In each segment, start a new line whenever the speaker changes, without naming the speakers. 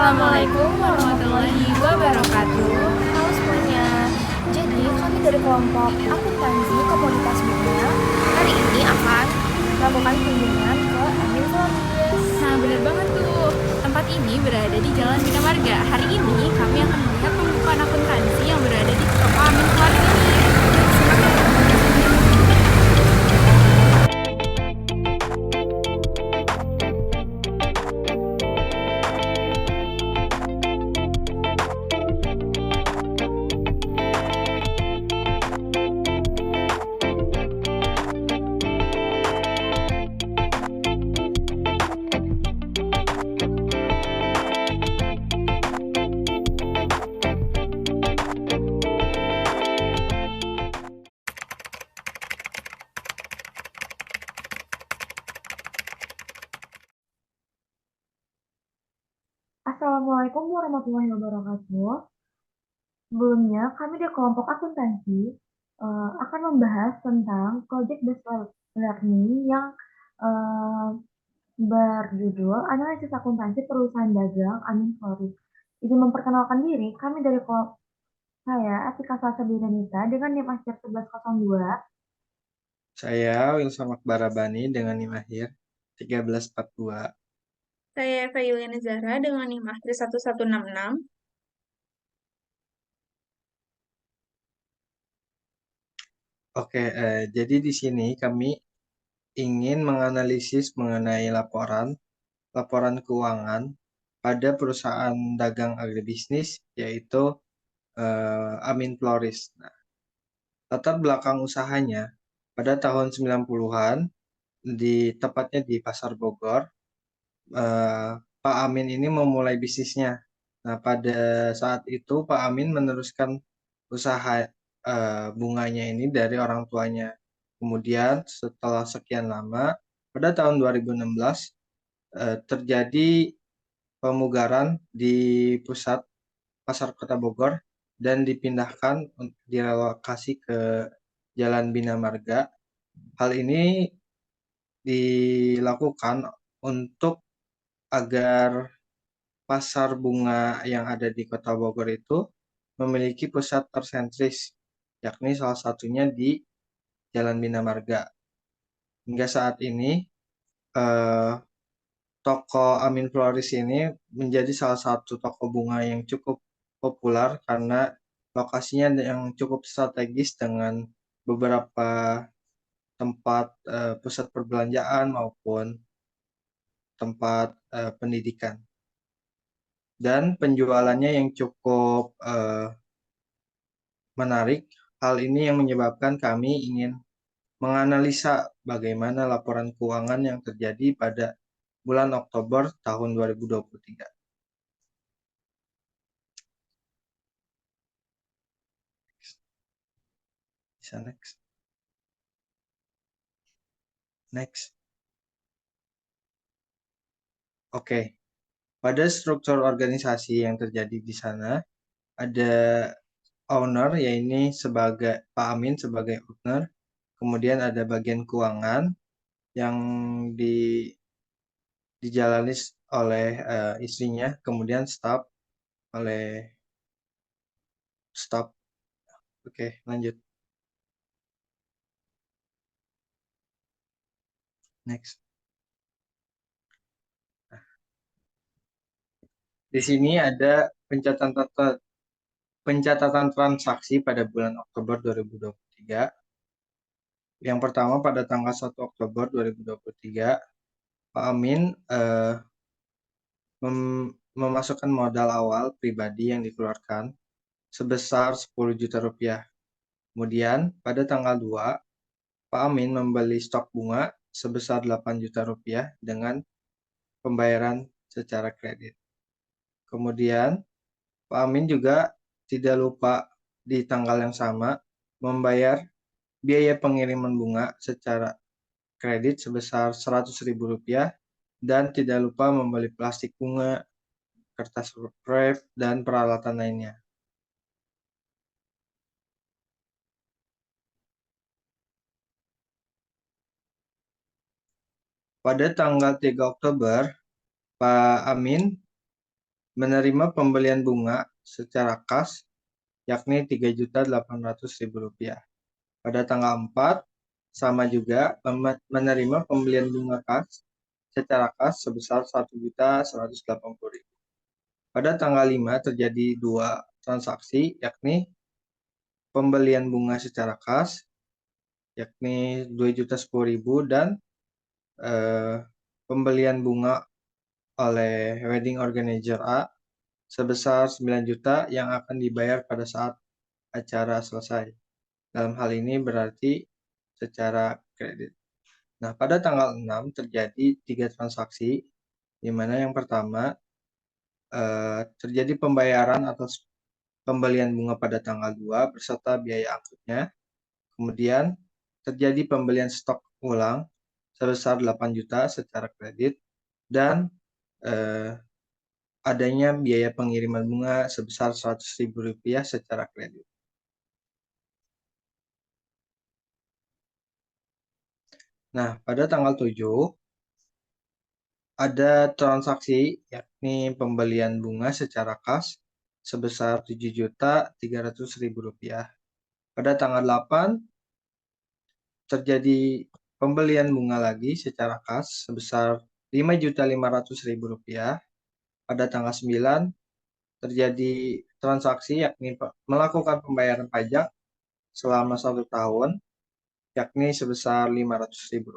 Assalamualaikum warahmatullahi wabarakatuh.
Halo semuanya. Jadi kami dari kelompok akuntansi komunitas bunga hari ini akan melakukan kunjungan ke Amin Flores.
Nah, benar banget tuh. Tempat ini berada di Jalan Bina Marga. Hari ini kami akan melihat pembukaan akuntansi yang berada di toko Amin Flores ini. Simak ya, teman-teman.
Assalamualaikum warahmatullahi wabarakatuh. Sebelumnya, kami dari kelompok akuntansi akan membahas tentang project based learning yang eh, berjudul Analisis Akuntansi Perusahaan Dagang Amin Flores. Izin memperkenalkan diri, kami dari kelompok saya, Atika Salsabila dengan NIM Asyar 1102.
Saya Wilson Akbarabani dengan NIM akhir 1342.
Saya Eva Yuliana Zahra dengan NIM akhir 1166.
Oke, jadi di sini kami ingin menganalisis mengenai laporan keuangan pada perusahaan dagang agribisnis yaitu Amin Flores. Nah, latar belakang usahanya pada tahun 90-an tepatnya di Pasar Bogor, Pak Amin ini memulai bisnisnya. Nah, pada saat itu Pak Amin meneruskan usaha bunganya ini dari orang tuanya. Kemudian setelah sekian lama, pada tahun 2016 terjadi pemugaran di pusat Pasar Kota Bogor dan dipindahkan direlokasi ke Jalan Bina Marga. Hal ini dilakukan untuk agar pasar bunga yang ada di Kota Bogor itu memiliki pusat tersentris, yakni salah satunya di Jalan Bina Marga. Hingga saat ini, toko Amin Flores ini menjadi salah satu toko bunga yang cukup populer karena lokasinya yang cukup strategis dengan beberapa tempat pusat perbelanjaan maupun tempat pendidikan. Dan penjualannya yang cukup menarik. Hal ini yang menyebabkan kami ingin menganalisa bagaimana laporan keuangan yang terjadi pada bulan Oktober tahun 2023. Bisa next. Next. Oke. Pada struktur organisasi yang terjadi di sana, ada owner, yaitu sebagai Pak Amin sebagai owner, kemudian ada bagian keuangan yang dijalani oleh istrinya, kemudian oleh staff. Oke, lanjut. Next. Di sini ada pencatatan transaksi pada bulan Oktober 2023. Yang pertama pada tanggal 1 Oktober 2023, Pak Amin memasukkan modal awal pribadi yang dikeluarkan sebesar 10 juta rupiah. Kemudian pada tanggal 2, Pak Amin membeli stok bunga sebesar 8 juta rupiah dengan pembayaran secara kredit. Kemudian Pak Amin juga tidak lupa di tanggal yang sama membayar biaya pengiriman bunga secara kredit sebesar Rp100.000 dan tidak lupa membeli plastik bunga, kertas wrap, dan peralatan lainnya. Pada tanggal 3 Oktober, Pak Amin menerima pembelian bunga secara kas yakni Rp3.800.000. Pada tanggal 4 sama juga menerima pembelian bunga kas secara kas sebesar Rp1.180.000. Pada tanggal 5 terjadi dua transaksi yakni pembelian bunga secara kas yakni Rp2.010.000 dan pembelian bunga oleh wedding organizer A sebesar 9 juta yang akan dibayar pada saat acara selesai. Dalam hal ini berarti secara kredit. Nah, pada tanggal 6 terjadi 3 transaksi, di mana yang pertama terjadi pembayaran atas pembelian bunga pada tanggal 2 beserta biaya angkutnya. Kemudian terjadi pembelian stok ulang sebesar 8 juta secara kredit dan adanya biaya pengiriman bunga sebesar Rp100.000 secara kredit. Nah, pada tanggal 7 ada transaksi yakni pembelian bunga secara kas sebesar Rp7.300.000. Pada tanggal 8 terjadi pembelian bunga lagi secara kas sebesar Rp5.500.000. Pada tanggal 9 terjadi transaksi yakni melakukan pembayaran pajak selama 1 tahun yakni sebesar Rp500.000.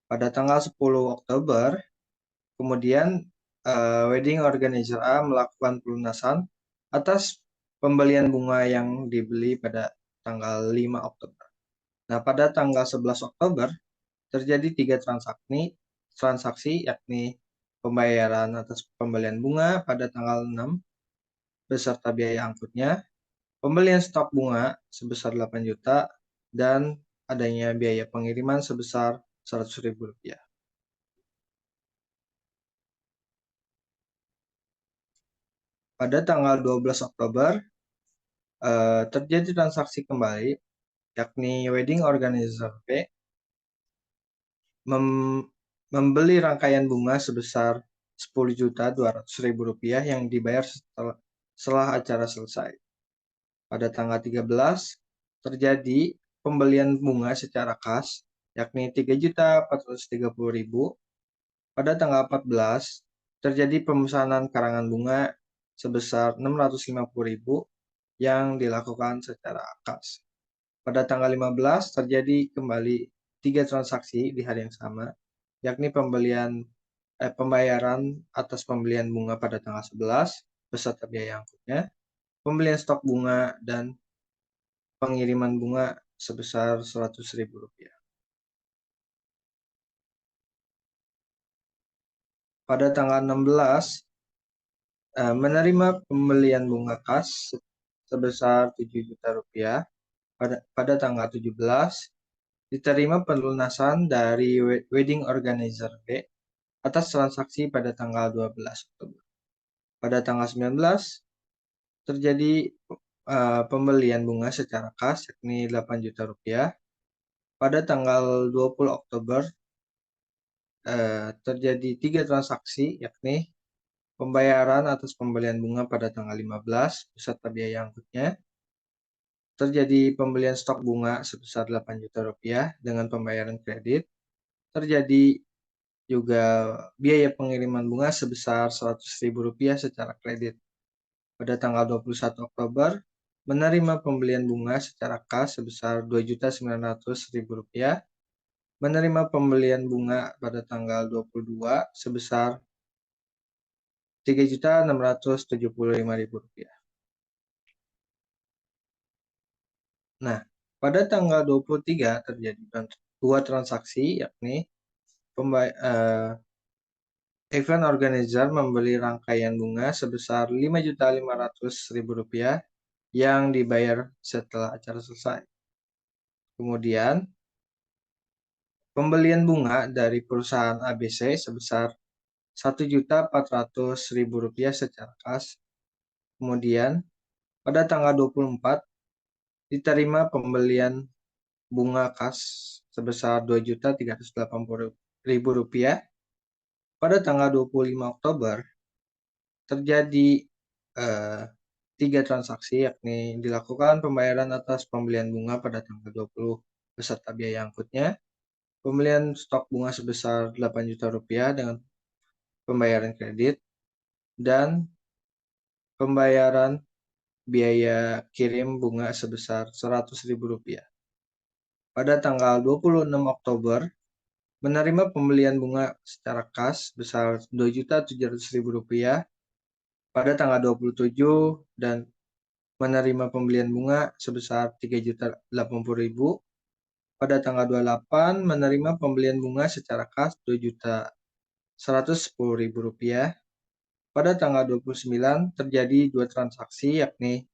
Pada tanggal 10 Oktober, kemudian wedding organizer A melakukan pelunasan atas pembelian bunga yang dibeli pada tanggal 5 Oktober. Nah, pada tanggal 11 Oktober terjadi 3 transaksi yakni pembayaran atas pembelian bunga pada tanggal 6 beserta biaya angkutnya, pembelian stok bunga sebesar 8 juta, dan adanya biaya pengiriman sebesar Rp100.000. Pada tanggal 12 Oktober terjadi transaksi kembali, yakni wedding organizer B membeli rangkaian bunga sebesar Rp10.200.000 yang dibayar setelah acara selesai. Pada tanggal 13 terjadi pembelian bunga secara kas yakni Rp3.430.000. Pada tanggal 14 terjadi pemesanan karangan bunga sebesar Rp650.000 yang dilakukan secara kas. Pada tanggal 15 terjadi kembali 3 transaksi di hari yang sama, yakni pembayaran atas pembelian bunga pada tanggal 11 beserta biaya angkutnya, pembelian stok bunga, dan pengiriman bunga sebesar Rp100.000. Pada tanggal 16 menerima pembelian bunga kas sebesar Rp7 juta. Pada tanggal 17 diterima pelunasan dari wedding organizer B atas transaksi pada tanggal 12 Oktober. Pada tanggal 19 terjadi pembelian bunga secara kas yakni Rp8 juta. Pada tanggal 20 Oktober terjadi 3 transaksi yakni pembayaran atas pembelian bunga pada tanggal 15 beserta biaya angkutnya. Terjadi pembelian stok bunga sebesar Rp8 juta dengan pembayaran kredit. Terjadi juga biaya pengiriman bunga sebesar Rp100.000 secara kredit. Pada tanggal 21 Oktober, menerima pembelian bunga secara kas sebesar Rp2.900.000. Menerima pembelian bunga pada tanggal 22 sebesar Rp3.675.000. Nah, pada tanggal 23 terjadi 2 transaksi yakni event organizer membeli rangkaian bunga sebesar Rp5.500.000 yang dibayar setelah acara selesai. Kemudian, pembelian bunga dari perusahaan ABC sebesar Rp1.400.000 secara kas. Kemudian, pada tanggal 24 diterima pembelian bunga kas sebesar Rp2.380.000. Pada tanggal 25 Oktober terjadi 3 transaksi, yakni dilakukan pembayaran atas pembelian bunga pada tanggal 20 beserta biaya angkutnya, pembelian stok bunga sebesar Rp8 juta dengan pembayaran kredit, dan pembayaran biaya kirim bunga sebesar Rp100.000. Pada tanggal 26 Oktober, menerima pembelian bunga secara kas sebesar Rp2.700.000 pada tanggal 27 dan menerima pembelian bunga sebesar Rp3.080.000 pada tanggal 28, menerima pembelian bunga secara kas Rp2.110.000. Pada tanggal 29 terjadi 2 transaksi, yakni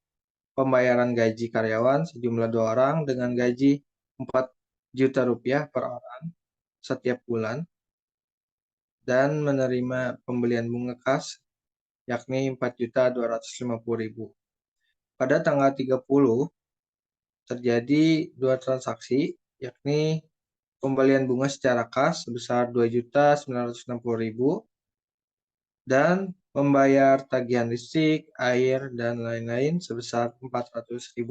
pembayaran gaji karyawan sejumlah 2 orang dengan gaji Rp4 juta per orang setiap bulan, dan menerima pembelian bunga kas yakni Rp4.250.000. Pada tanggal 30 terjadi 2 transaksi, yakni pembelian bunga secara kas sebesar Rp2.960.000 dan membayar tagihan listrik, air, dan lain-lain sebesar Rp400.000.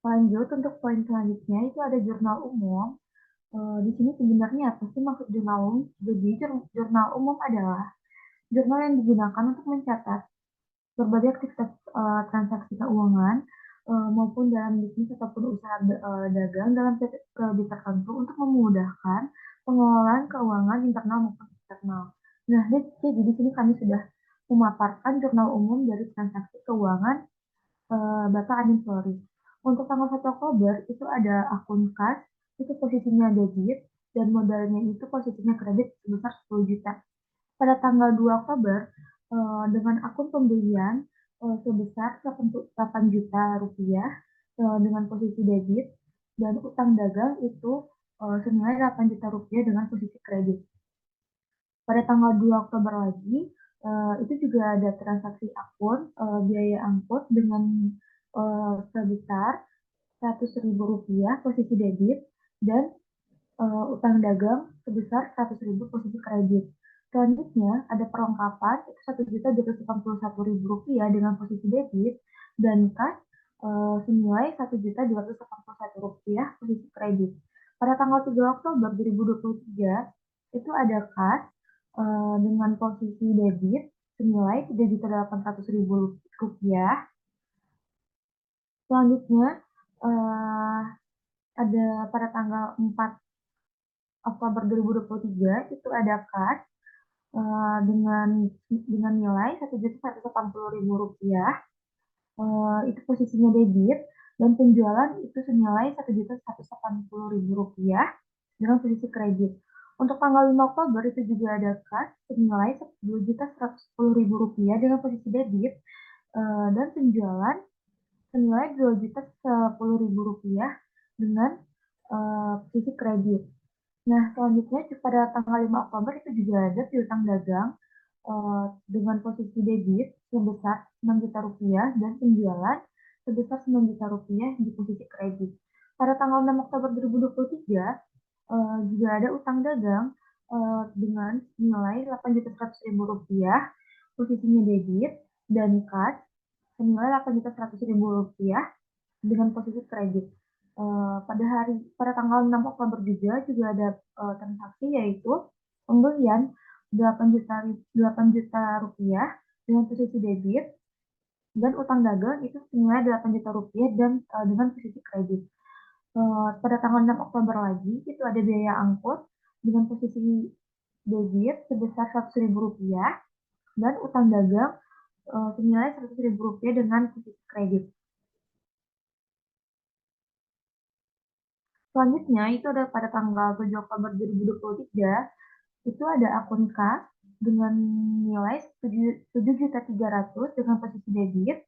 Lanjut untuk poin selanjutnya itu ada jurnal umum. Di sini sebenarnya apa sih maksud jurnal umum? Jadi jurnal umum adalah jurnal yang digunakan untuk mencatat berbagai aktivitas transaksi keuangan maupun dalam bisnis ataupun usaha dagang dalam periode tertentu untuk memudahkan pengelolaan keuangan internal maupun eksternal. Nah, jadi di sini kami sudah memaparkan jurnal umum dari transaksi keuangan Bapak Amin Floris. Untuk tanggal 1 Oktober itu ada akun kas, itu posisinya debit, dan modalnya itu posisinya kredit sebesar 10 juta. Pada tanggal 2 Oktober, dengan akun pembelian sebesar 8 juta rupiah dengan posisi debit, dan utang dagang itu senilai 8 juta rupiah dengan posisi kredit. Pada tanggal 2 Oktober lagi, itu juga ada transaksi akun biaya angkut dengan sebesar Rp100.000 posisi debit, dan utang dagang sebesar Rp100.000 posisi kredit. Selanjutnya ada perlengkapan itu Rp1.281.000 dengan posisi debit, dan kas senilai Rp1.281 posisi kredit. Pada tanggal 3 Oktober 2023 itu ada kas dengan posisi debit senilai Rp3.800.000. Selanjutnya ada pada tanggal 4 Oktober 2023 itu ada kas dengan nilai Rp1.180.000. Itu posisinya debit, dan penjualan itu senilai Rp1.180.000 dengan posisi kredit. Untuk tanggal 5 Oktober itu juga ada kas senilai Rp2.110.000 dengan posisi debit, dan penjualan senilai Rp2.010.000 dengan posisi kredit. Nah, selanjutnya pada tanggal 5 Oktober itu juga ada piutang dagang dengan posisi debit sebesar Rp6 juta dan penjualan sebesar Rp9 juta di posisi kredit. Pada tanggal 6 Oktober 2023 juga ada utang dagang dengan nilai Rp8.100.000 posisinya debit, dan kas senilai Rp8.100.000 dengan posisi kredit. Pada tanggal 6 Oktober juga ada transaksi, yaitu pembelian Rp8 juta dengan posisi debit, dan utang dagang itu senilai Rp8 juta dan dengan posisi kredit. Pada tanggal 6 Oktober lagi itu ada biaya angkut dengan posisi debit sebesar Rp100.000 dan utang dagang senilai Rp100.000 dengan posisi kredit. Selanjutnya itu ada pada tanggal 7 Oktober 2023 itu ada akun kas dengan nilai Rp7.300.000 dengan posisi debit,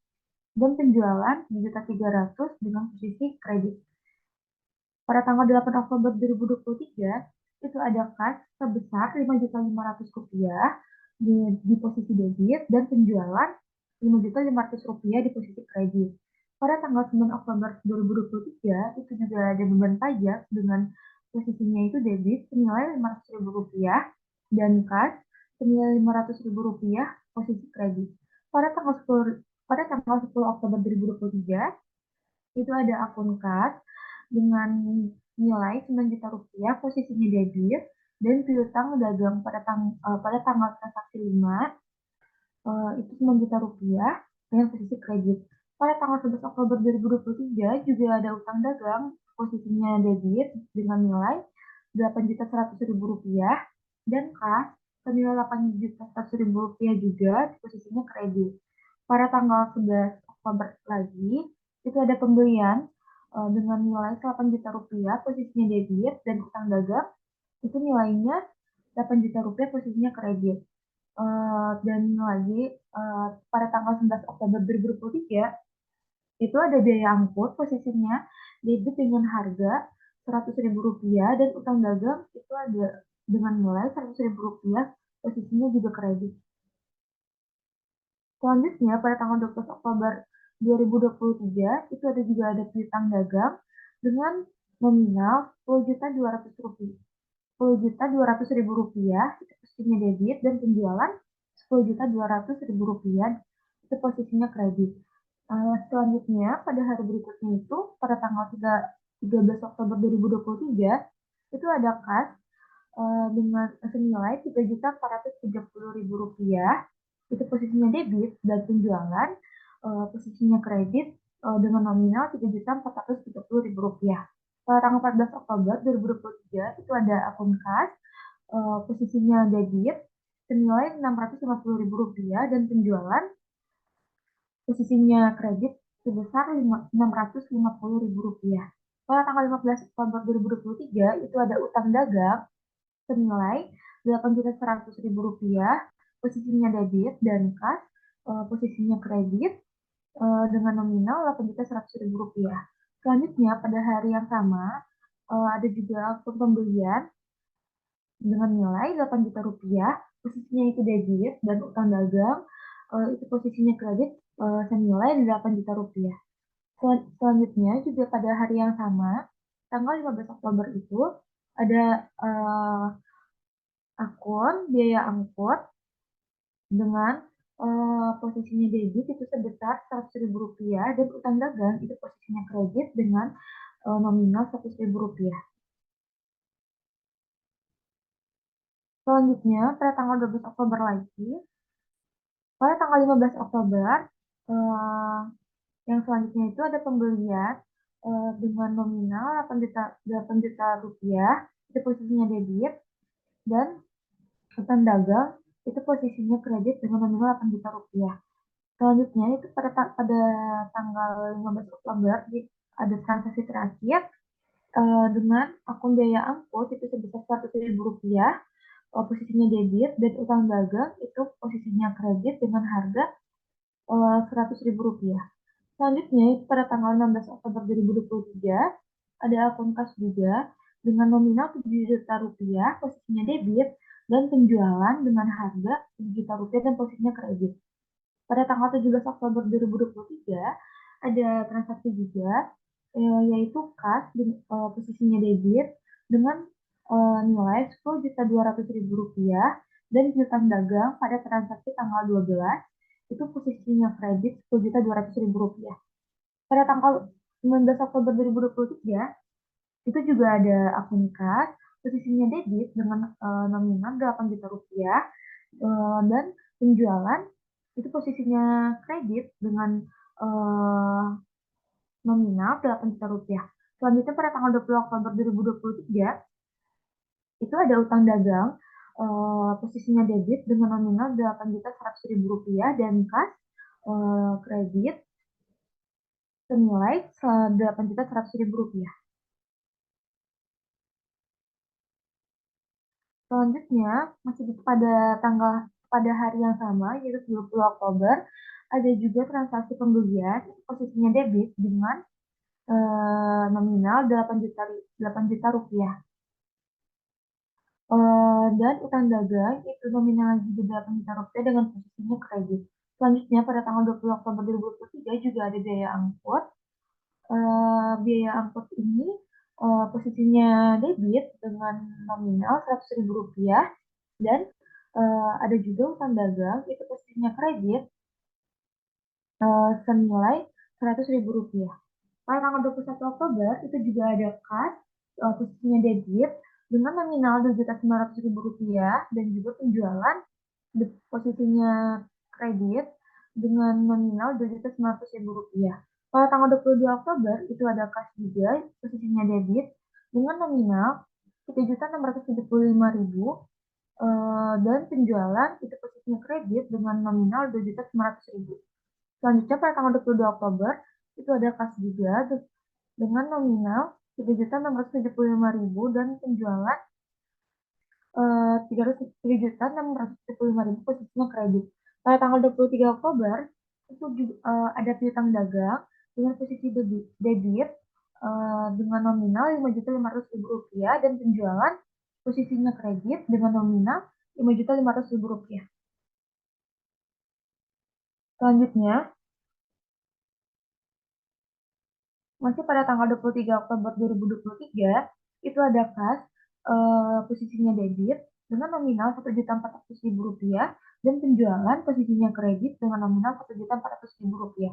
dan penjualan Rp7.300.000 dengan posisi kredit. Pada tanggal 8 Oktober 2023 itu ada kas sebesar Rp5.500.000 di posisi debit, dan penjualan Rp5.500.000 di posisi kredit. Pada tanggal 9 Oktober 2023 itu juga ada beban pajak dengan posisinya itu debit senilai Rp500.000 dan kas senilai Rp500.000 posisi kredit. Pada tanggal 10 Oktober 2023, itu ada akun kas dengan nilai 9 juta rupiah, posisinya debit, dan piutang dagang pada tanggal transaksi 5, itu 9 juta rupiah dengan posisi kredit. Pada tanggal 11 Oktober 2023 juga ada utang dagang, posisinya debit dengan nilai 8.100.000 rupiah, dan kas senilai 8.100.000 rupiah juga, posisinya kredit. Pada tanggal 11 Oktober lagi, itu ada pembelian dengan nilai 8 juta rupiah, posisinya debit, dan utang dagang itu nilainya 8 juta rupiah, posisinya kredit. Dan lagi pada tanggal 11 Oktober 2023 itu ada biaya angkut, posisinya debit dengan harga 100.000 rupiah, dan utang dagang itu ada dengan nilai 100.000 rupiah, posisinya juga kredit. Selanjutnya, pada tanggal 12 Oktober 2023, itu ada piutang dagang dengan nominal 10.200.000 rupiah. 10.200.000 rupiah, itu posisinya debit, dan penjualan 10.200.000 rupiah, itu posisinya kredit. Selanjutnya, pada hari berikutnya itu, pada tanggal 13 Oktober 2023, itu ada kas dengan senilai 3.430.000 rupiah, itu posisinya debit, dan penjualan posisinya kredit dengan nominal 3.430.000 rupiah. Pada tanggal 14 Oktober 2023 itu ada akun kas, posisinya debit senilai 650.000 rupiah, dan penjualan posisinya kredit sebesar 650.000 rupiah. Pada tanggal 15 Oktober 2023 itu ada utang dagang senilai 8.100.000 rupiah, posisinya debit, dan kas posisinya kredit dengan nominal 8.100.000 rupiah. Selanjutnya, pada hari yang sama ada juga akun pembelian dengan nilai 8 juta rupiah, posisinya itu debit, dan utang dagang itu posisinya kredit senilai 8 juta rupiah. Selanjutnya juga pada hari yang sama, tanggal 15 Oktober itu ada akun biaya angkut dengan posisinya debit itu sebesar 100.000 rupiah, dan utang dagang itu posisinya kredit dengan nominal 100.000 rupiah. Selanjutnya, pada tanggal 12 Oktober lagi, pada tanggal 15 Oktober, yang selanjutnya itu ada pembelian dengan nominal 8 juta rupiah, itu posisinya debit, dan utang dagang itu posisinya kredit dengan nominal 8 juta rupiah. Selanjutnya itu pada tanggal 15 Oktober ada transaksi terakhir dengan akun biaya angkut itu sebesar 100.000 rupiah, posisinya debit, dan utang dagang itu posisinya kredit dengan harga 100.000 rupiah. Selanjutnya pada tanggal 16 Oktober 2023 ada akun kas juga dengan nominal 7 juta rupiah, posisinya debit, dan penjualan dengan harga 7 juta rupiah, dan posisinya kredit. Pada tanggal 17 Oktober 2023 ada transaksi juga yaitu kas posisinya debit dengan nilai 10.200.000 rupiah, dan piutang dagang pada transaksi tanggal 12 itu posisinya kredit 10.200.000 rupiah. Pada tanggal 19 Oktober 2023 itu juga ada akun kas posisinya debit dengan nominal 8 juta rupiah, dan penjualan itu posisinya kredit dengan nominal 8 juta rupiah. Selanjutnya pada tanggal 20 Oktober 2023 itu ada utang dagang posisinya debit dengan nominal 8.100.000 rupiah, dan kas kredit senilai 8.100.000 rupiah. Selanjutnya, masih pada hari yang sama, yaitu 20 Oktober, ada juga transaksi pembelian posisinya debit dengan nominal 8 juta rupiah. Dan utang dagang itu nominal juga 8 juta rupiah dengan posisinya kredit. Selanjutnya, pada tanggal 20 Oktober 2023 juga ada biaya angkut. Biaya angkut ini posisinya debit dengan nominal 100.000 rupiah, dan Ada juga utang dagang, itu posisinya kredit, senilai Rp100.000. Pada tanggal 21 Oktober itu juga ada kas, posisinya debit dengan nominal Rp2.900.000 dan juga penjualan posisinya kredit dengan nominal Rp2.900.000. Pada tanggal 22 Oktober itu ada kas juga, posisinya debit dengan nominal Rp3.675.000 dan penjualan itu posisinya kredit dengan nominal Rp2.900.000. Selanjutnya pada tanggal 22 Oktober itu ada kas juga dengan nominal Rp3.675.000 dan penjualan Rp3.675.000 posisinya kredit. Pada tanggal 23 Oktober itu juga, ada piutang dagang dengan posisi debit dengan nominal Rp5.500.000 dan penjualan posisinya kredit dengan nominal Rp5.500.000. Selanjutnya, masih pada tanggal 23 Oktober 2023, itu ada kas posisinya debit dengan nominal Rp1.400.000 dan penjualan posisinya kredit dengan nominal Rp1.400.000.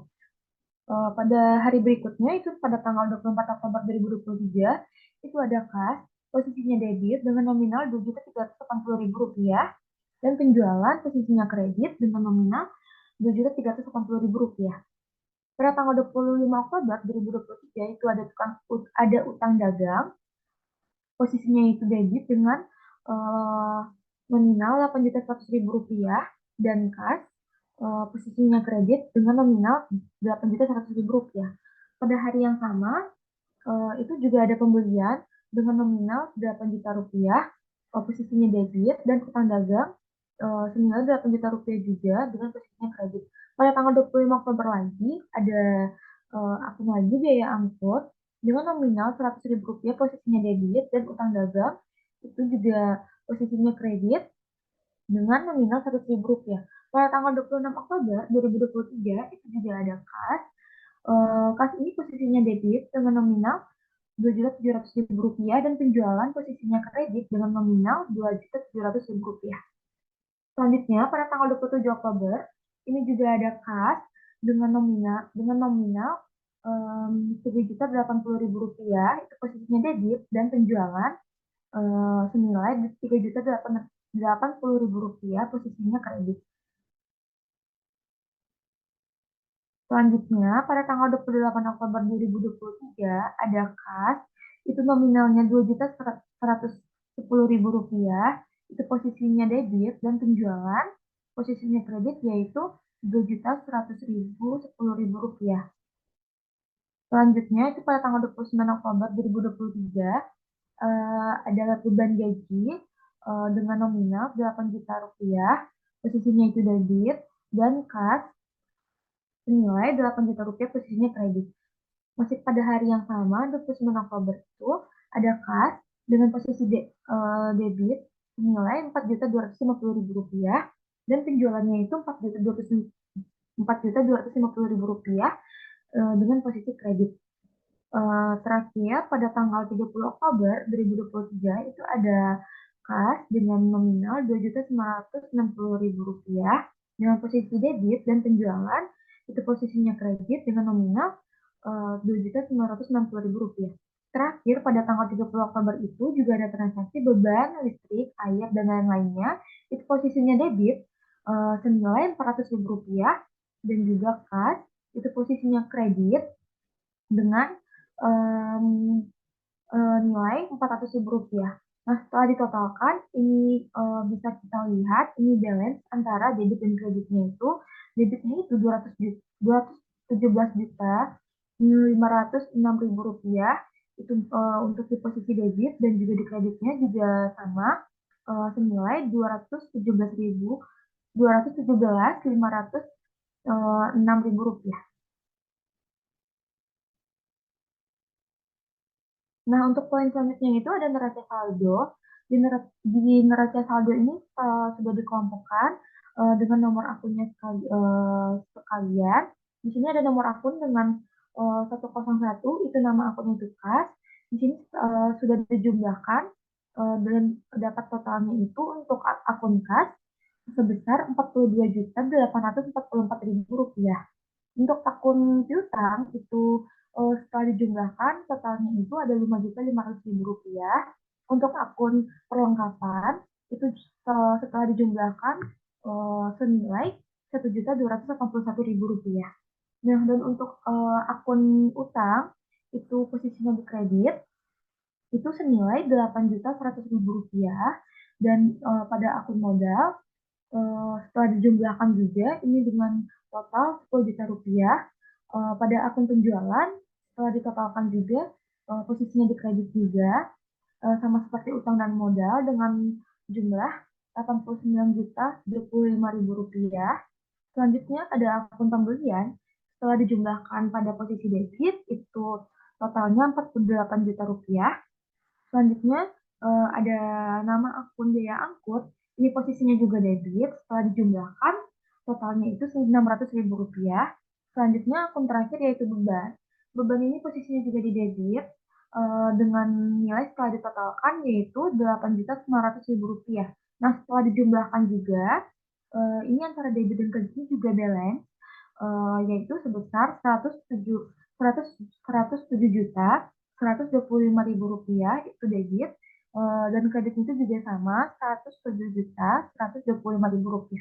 Pada hari berikutnya, itu pada tanggal 24 Oktober 2023, itu ada kas posisinya debit dengan nominal Rp2.380.000 dan penjualan posisinya kredit dengan nominal Rp2.380.000. Pada tanggal 25 Oktober 2023 itu ada utang dagang, posisinya itu debit dengan nominal Rp8.100.000 dan kas posisinya kredit dengan nominal Rp8.100.000. Pada hari yang sama itu juga ada pembelian dengan nominal Rp8 juta, posisinya debit dan utang dagang senilai Rp8 juta juga dengan posisinya kredit. Pada tanggal 25 Oktober lagi ada akun lagi biaya angkut dengan nominal Rp100.000 posisinya debit dan utang dagang itu juga posisinya kredit dengan nominal Rp100.000. Pada tanggal 26 Oktober 2023 itu juga ada kas. Kas ini posisinya debit dengan nominal Rp2.700.000 dan penjualan posisinya kredit dengan nominal Rp2.700.000. Selanjutnya pada tanggal 27 Oktober ini juga ada kas dengan nominal Rp3.080.000 itu posisinya debit dan penjualan senilai Rp3.080.000 posisinya kredit. Selanjutnya, pada tanggal 28 Oktober 2023 ada kas, itu nominalnya Rp2.110.000, itu posisinya debit dan penjualan posisinya kredit yaitu Rp2.110.000. Selanjutnya, itu pada tanggal 29 Oktober 2023 ada beban gaji dengan nominal Rp8 juta, posisinya itu debit dan kas senilai Rp8 juta posisinya kredit. Masih pada hari yang sama, 29 Oktober itu ada kas dengan posisi debit senilai Rp4.250.000 dan penjualannya itu Rp4.250.000 dengan posisi kredit. Terakhir pada tanggal 30 Oktober 2023 itu ada kas dengan nominal Rp2.960.000 dengan posisi debit dan penjualan itu posisinya kredit dengan nominal Rp2.960.000. Terakhir pada tanggal 30 Oktober itu juga ada transaksi beban listrik, air, dan lain-lainnya. Itu posisinya debit senilai Rp400.000 dan juga kas itu posisinya kredit dengan nilai Rp400.000. Nah, setelah ditotalkan, ini bisa kita lihat, ini balance antara debit dan kreditnya itu. Debitnya itu Rp217.506.000 itu untuk di posisi debit dan juga di kreditnya juga sama senilai Rp217.506.000. Nah, untuk poin selanjutnya itu ada neraca saldo. Di neraca saldo ini sudah dikelompokkan dengan nomor akunnya sekalian. Di sini ada nomor akun dengan 101, itu nama akunnya itu kas. Di sini sudah dijumlahkan dan dapat totalnya itu untuk akun kas sebesar Rp42.844.000. Untuk akun piutang itu setelah dijumlahkan totalnya itu ada Rp5.500.000. Untuk akun perlengkapan itu setelah dijumlahkan senilai Rp1.281.000. Nah, dan untuk akun utang itu posisinya di kredit itu senilai Rp8.100.000. Dan pada akun modal setelah dijumlahkan juga ini dengan total Rp10 juta. Pada akun penjualan setelah ditotalkan juga posisinya di kredit juga sama seperti utang dan modal dengan jumlah Rp89.025.000. Selanjutnya ada akun pembelian setelah dijumlahkan pada posisi debit itu totalnya Rp48 juta. Selanjutnya ada nama akun biaya angkut, ini posisinya juga debit, setelah dijumlahkan totalnya itu Rp600.000. Selanjutnya akun terakhir yaitu beban. Beban ini posisinya juga di debit dengan nilai setelah ditotalkan yaitu Rp8.900.000. Nah, setelah dijumlahkan juga ini antara debit dan kreditnya juga balance yaitu sebesar Rp107.125.000 itu debit dan kreditnya itu juga sama Rp107.125.000.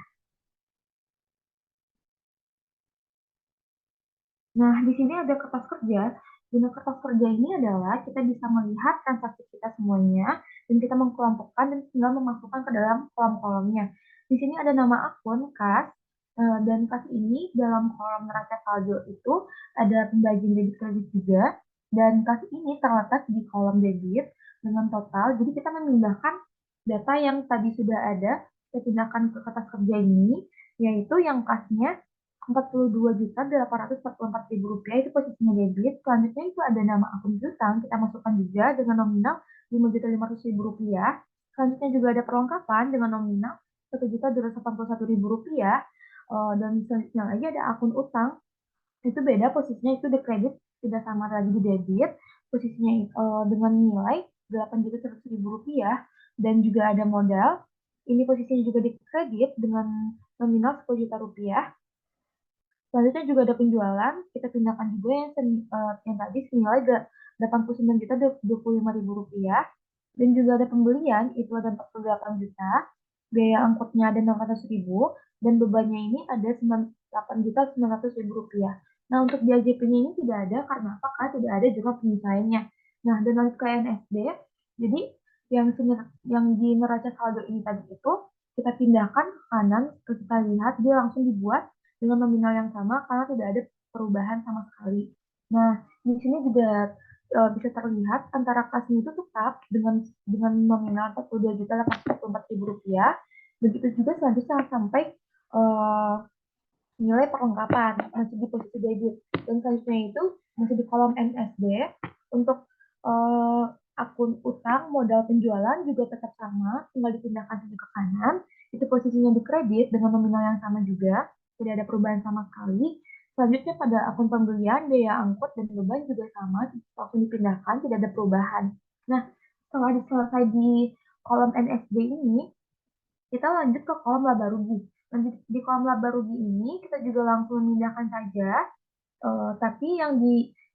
Nah, di sini ada kertas kerja. Guna kertas kerja ini adalah kita bisa melihat transaksi kita semuanya dan kita mengkelompokkan dan tinggal memasukkan ke dalam kolom-kolomnya. Di sini ada nama akun, kas, dan kas ini dalam kolom neraca saldo itu ada pembagian debit kredit juga, dan kas ini terletak di kolom debit dengan total. Jadi kita memindahkan data yang tadi sudah ada, kita pindahkan ke kertas kerja ini, yaitu yang kasnya Rp42.844.000 itu posisinya debit. Selanjutnya itu ada nama akun piutang, kita masukkan juga dengan nominal Rp5.500.000. Selanjutnya juga ada perlengkapan dengan nominal Rp1.281.000. Dan selanjutnya lagi ada akun utang, itu beda posisinya, itu di kredit, tidak sama lagi di debit, posisinya dengan nilai Rp8.100.000. Dan juga ada modal, ini posisinya juga di kredit dengan nominal Rp10 juta. Selanjutnya juga ada penjualan, kita pindahkan juga yang tadi senilai Rp89.025.000. Dan juga ada pembelian, itu ada Rp48 juta, biaya angkutnya ada Rp600.000, dan bebannya ini ada Rp8.900.000. Nah, untuk biaya JP-nya ini tidak ada, karena apa? Karena tidak ada juga penyesuaiannya. Nah, dan lanjut ke NSD, jadi yang di neraca saldo ini tadi itu, kita pindahkan ke kanan, kita lihat dia langsung dibuat dengan nominal yang sama karena tidak ada perubahan sama sekali. Nah, di sini juga bisa terlihat antara kasnya itu tetap dengan nominal Rp42.844.000. Begitu juga selanjutnya sampai nilai perlengkapan masih di posisi debit, dan selanjutnya itu masih di kolom NSD. Untuk akun utang modal penjualan juga tetap sama, tinggal dipindahkan saja ke kanan, itu posisinya di kredit dengan nominal yang sama juga, tidak ada perubahan sama sekali. Selanjutnya pada akun pembelian, biaya angkut dan beban juga sama, langsung dipindahkan, tidak ada perubahan. Nah, setelah selesai di kolom NSD ini, kita lanjut ke kolom laba rugi. Lanjut di kolom laba rugi ini, kita juga langsung memindahkan saja, tapi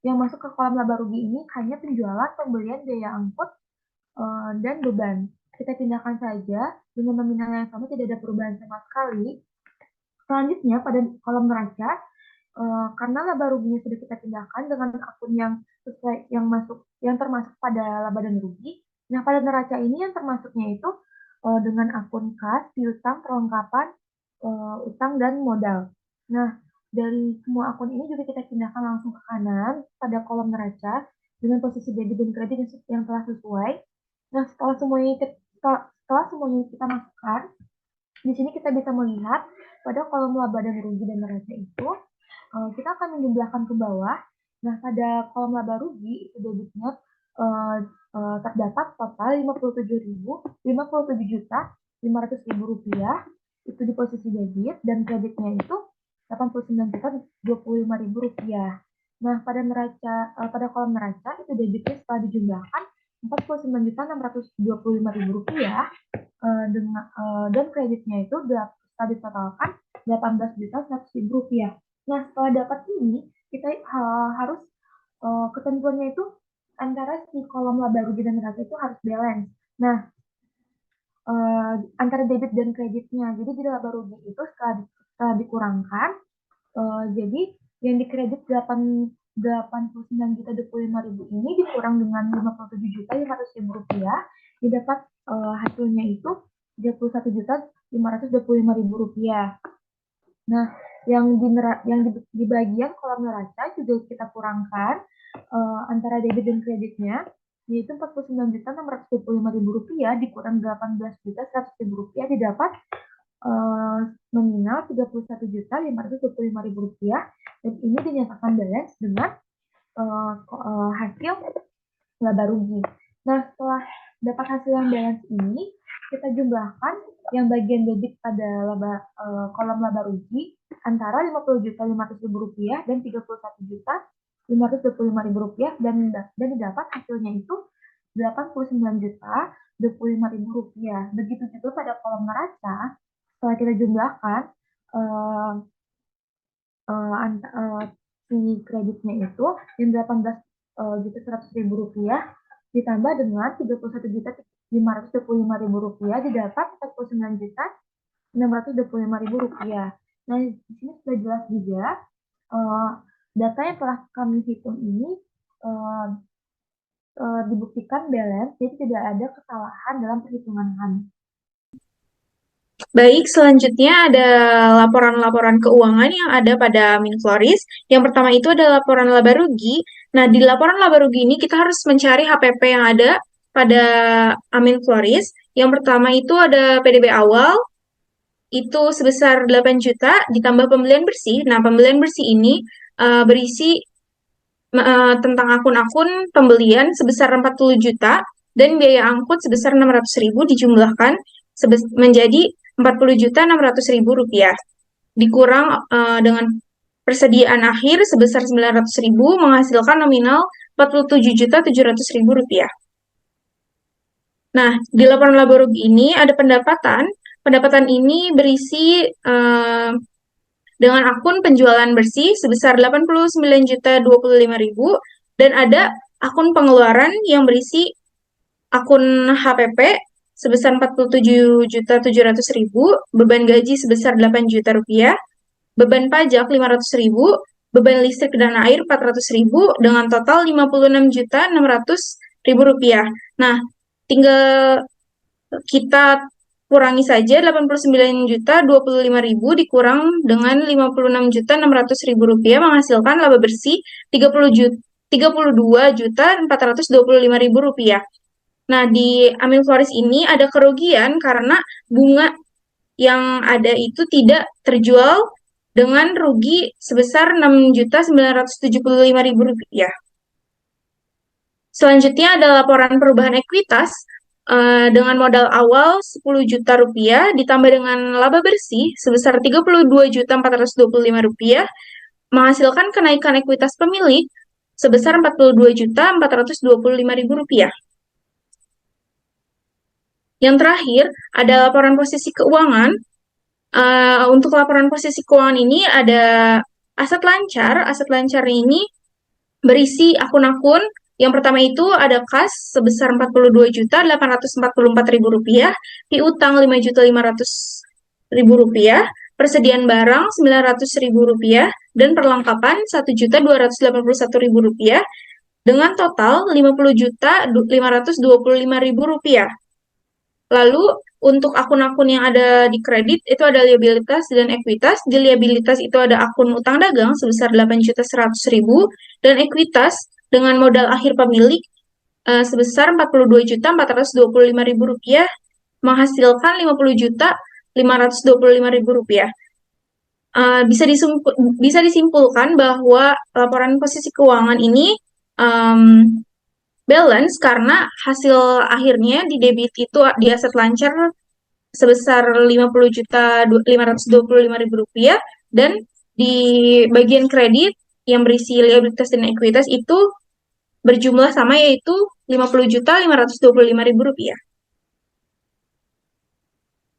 yang masuk ke kolom laba rugi ini hanya penjualan, pembelian, biaya angkut, dan beban. Kita pindahkan saja dengan nominal yang sama, tidak ada perubahan sama sekali. Selanjutnya pada kolom neraca, karena laba ruginya sudah kita pindahkan dengan akun yang sesuai yang termasuk pada laba dan rugi. Nah, pada neraca ini yang termasuknya itu dengan akun kas, piutang, perlengkapan, utang dan modal. Nah, dari semua akun ini juga kita pindahkan langsung ke kanan pada kolom neraca dengan posisi debit dan kredit yang telah sesuai. Nah, setelah semuanya kita masukkan, di sini kita bisa melihat pada kolom laba dan rugi dan neraca itu kita akan menjumlahkan ke bawah. Nah, pada kolom laba rugi itu debitnya terdapat total Rp57.500.000 itu di posisi debit, dan kreditnya itu Rp89.025.000. Nah, pada kolom neraca itu debitnya setelah dijumlahkan Rp49.625.000 dan kreditnya itu setelah ditotalkan 18.100.000 rupiah. Nah, setelah dapat ini, kita harus ketentuannya itu antara si kolom laba rugi dan neraca itu harus balance. Nah, antara debit dan kreditnya. Jadi di laba rugi itu setelah dikurangkan, jadi yang dikredit 89.025.000 ini dikurang dengan 57.500.000 rupiah, didapat hasilnya itu 31.525.000 rupiah. Nah, yang di bagian kolom neraca juga kita kurangkan antara debit dan kreditnya, yaitu 49.625.000 rupiah dikurang 18.100.000 rupiah, didapat nominal 31.525.000 rupiah, dan ini dinyatakan balance dengan hasil laba rugi. Nah, setelah dapat hasil yang balance ini, kita jumlahkan yang bagian debit pada kolom laba rugi antara 50.500.000 rupiah dan 31.525.000 rupiah, dan didapat hasilnya itu 89.025.000 rupiah. Begitu juga pada kolom neraca, setelah kita jumlahkan si kreditnya itu yang 18.100.000 rupiah ditambah dengan 31.525.000 rupiah, didapat 49.625.000 rupiah. Nah, di sini sudah jelas juga data yang telah kami hitung ini dibuktikan balance, jadi tidak ada kesalahan dalam perhitungan kami.
Baik, selanjutnya ada laporan-laporan keuangan yang ada pada Minfloris. Yang pertama itu ada laporan laba rugi. Nah, di laporan laba rugi ini kita harus mencari HPP yang ada pada Minfloris. Yang pertama itu ada PDB awal, itu sebesar 8 juta, ditambah pembelian bersih. Nah, pembelian bersih ini berisi tentang akun-akun pembelian sebesar 40 juta, dan biaya angkut sebesar 600.000 dijumlahkan menjadi 40.600.000 rupiah. Dikurang dengan persediaan akhir sebesar 900.000 menghasilkan nominal 47.700.000 rupiah. Nah, di laporan laba rugi ini ada pendapatan. Pendapatan ini berisi dengan akun penjualan bersih sebesar 89.025.000, dan ada akun pengeluaran yang berisi akun HPP sebesar 47.700.000, beban gaji sebesar 8 juta rupiah, beban pajak 500.000, beban listrik dan air 400.000, dengan total 56.600.000 rupiah. Nah, tinggal kita kurangi saja 89.025.000 dikurang dengan 56.600.000 rupiah menghasilkan laba bersih 32.425.000 rupiah. Nah, di Minfloris ini ada kerugian karena bunga yang ada itu tidak terjual dengan rugi sebesar 6.975.000 rupiah. Selanjutnya ada laporan perubahan ekuitas dengan modal awal 10 juta rupiah ditambah dengan laba bersih sebesar 32.425.000 rupiah menghasilkan kenaikan ekuitas pemilik sebesar 42.425.000 rupiah. Yang terakhir, ada laporan posisi keuangan. Untuk laporan posisi keuangan ini ada aset lancar. Aset lancar ini berisi akun-akun. Yang pertama itu ada kas sebesar 42.844.000 rupiah, piutang 5.500.000 rupiah, persediaan barang 900.000 rupiah, dan perlengkapan 1.281.000 rupiah, dengan total 50.525.000 rupiah. Lalu, untuk akun-akun yang ada di kredit, itu ada liabilitas dan ekuitas. Di liabilitas itu ada akun utang dagang sebesar 8.100.000, dan ekuitas dengan modal akhir pemilik sebesar 42.425.000 rupiah, menghasilkan 50.525.000 rupiah. Bisa disimpulkan bahwa laporan posisi keuangan ini balance karena hasil akhirnya di debit itu di aset lancar sebesar 50.525.000 rupiah, dan di bagian kredit yang berisi liabilitas dan ekuitas itu berjumlah sama, yaitu 50.525.000 rupiah.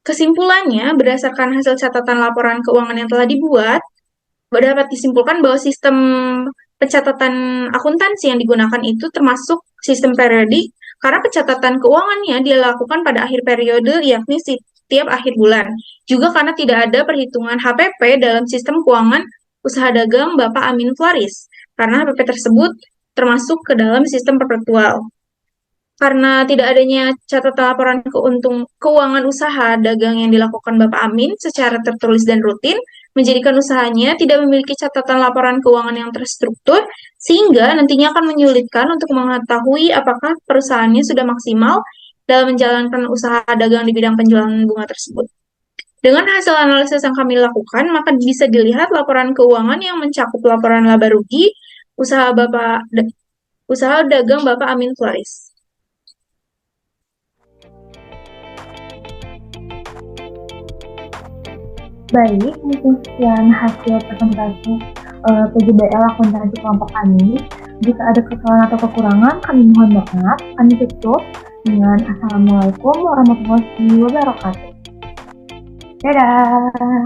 Kesimpulannya, berdasarkan hasil catatan laporan keuangan yang telah dibuat, dapat disimpulkan bahwa sistem pencatatan akuntansi yang digunakan itu termasuk sistem periodik karena pencatatan keuangannya dilakukan pada akhir periode, yakni setiap akhir bulan. Juga karena tidak ada perhitungan HPP dalam sistem keuangan usaha dagang Bapak Amin Flaris, karena HPP tersebut termasuk ke dalam sistem perpetual. Karena tidak adanya catatan laporan keuangan usaha dagang yang dilakukan Bapak Amin secara tertulis dan rutin, menjadikan usahanya tidak memiliki catatan laporan keuangan yang terstruktur, sehingga nantinya akan menyulitkan untuk mengetahui apakah perusahaannya sudah maksimal dalam menjalankan usaha dagang di bidang penjualan bunga tersebut. Dengan hasil analisis yang kami lakukan, maka bisa dilihat laporan keuangan yang mencakup laporan laba rugi usaha dagang Bapak Amin Flaris.
Baik, mungkin sekian hasil presentasi PJBL akuntansi kelompok kami. Jika ada kesalahan atau kekurangan, kami mohon maaf. Kami tutup dengan Assalamualaikum warahmatullahi wabarakatuh. Dadah!